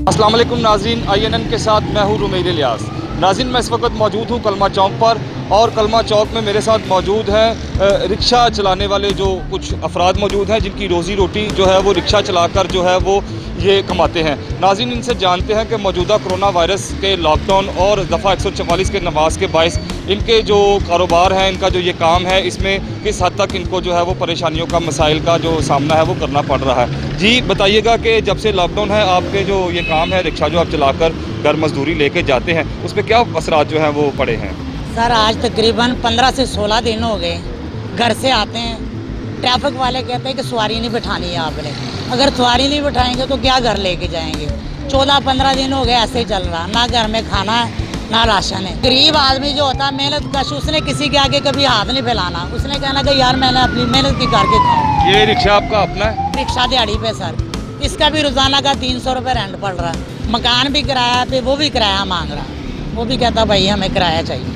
अस्सलाम वालेकुम नाज़रीन, INN के साथ मैं हूँ रुमेर इलियास। नाज़रीन, मैं इस वक्त मौजूद हूँ कलमा चौक पर और कलमा चौक में मेरे साथ मौजूद हैं रिक्शा चलाने वाले जो कुछ अफराद मौजूद हैं जिनकी रोज़ी रोटी जो है वो रिक्शा चलाकर जो है वो ये कमाते हैं। नाज़रीन, इनसे जानते हैं कि मौजूदा कोरोना वायरस के लॉकडाउन और दफ़ा 144 के नवाज़ के बायस इनके जो कारोबार है, इनका जो ये काम है, इसमें किस हद तक इनको जो है वो परेशानियों का, मसाइल का जो सामना है वो करना पड़ रहा है। जी बताइएगा कि जब से लॉकडाउन है आपके जो ये काम है रिक्शा जो आप चलाकर घर मजदूरी लेके जाते हैं, उस पर क्या असरात जो हैं वो पड़े हैं? सर, आज तकरीबन 15 से 16 दिन हो गए। घर से आते हैं, ट्रैफिक वाले कहते हैं कि सवारी नहीं बिठानी है आपने। अगर सवारी नहीं बिठाएंगे तो क्या घर लेके जाएंगे। 14-15 दिन हो गए ऐसे ही चल रहा, ना घर में खाना है ना राशन है। गरीब आदमी जो होता है मेहनत कश, उसने किसी के आगे कभी हाथ नहीं फैलाना। उसने कहना कि यार मैंने अपनी मेहनत की करके खाऊं। ये रिक्शा आपका अपना है? रिक्शा दिहाड़ी पे सर, इसका भी रोजाना का 300 रुपये रेंट पड़ रहा है। मकान भी किराया पे, वो भी किराया मांग रहा है। वो भी कहता भाई हमें किराया चाहिए।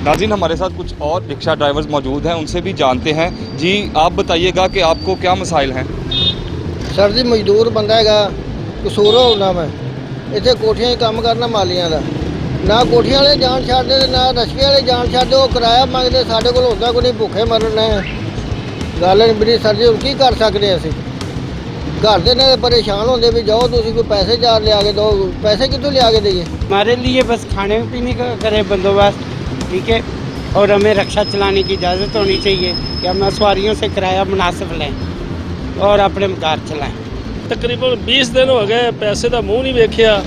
नाज़रीन, हमारे साथ कुछ और रिक्शा ड्राइवर्स मौजूद हैं, उनसे भी जानते हैं। जी आप बताइएगा कि आपको क्या मसाइल हैं? सर जी, मजदूर बंदा हैगा, कसूर होना मैं इतने कोठियां ही काम करना मालियां का। ना कोठियां वाले जान छाड़ते ना रशके वाले जान छाड़ते, वो किराया मंगते, साढ़े को होंदा कोई नहीं, भुखे मरना है। गल नहीं बड़ी सर जी, की कर सकते असी? घर के ने परेशान होंगे भी जाओ तुम कोई पैसे चार लिया के दो, पैसे कितों लिया के देइए? हमारे लिए बस खाने पीने का करे बंदोबस्त, ठीक है। और हमें रिक्शा चलाने की इजाज़त होनी चाहिए कि हम सवारियों से किराया मुनासिब लें और अपने कार चलाएं। तकरीबन 20 दिन हो गए, पैसे का मुँह नहीं वेख्या।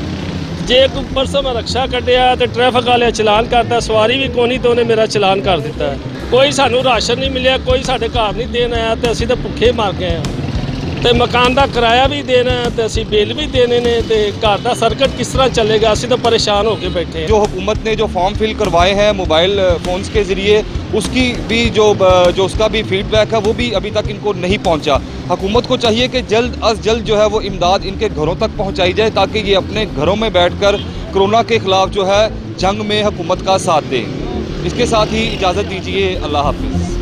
जे परसों मैं रिक्शा कटिया तो ट्रैफिक वाले चलान करता, सवारी भी कोनी तो उन्हें मेरा चलान कर दिता है। कोई सानू राशन नहीं मिले, कोई साढ़े घर नहीं देन आया, तो असी तो भुखे मर गए हैं। तो मकान का किराया भी देना है, तो असी बिल भी देने ने, तो घर का सर्किट किस तरह चलेगा? असी तो परेशान होकर बैठे हैं। जो हुकूमत ने जो फॉर्म फिल करवाए हैं मोबाइल फ़ोन्स के ज़रिए, उसकी भी जो उसका भी फीडबैक है वो भी अभी तक इनको नहीं पहुंचा। हुकूमत को चाहिए कि जल्द अज जल्द जो है वो इमदाद इनके घरों तक पहुंचाई जाए ताकि ये अपने घरों में बैठकर कोरोना के ख़िलाफ़ जो है जंग में हुकूमत का साथ दें। इसके साथ ही इजाज़त दीजिए, अल्लाह हाफिज़।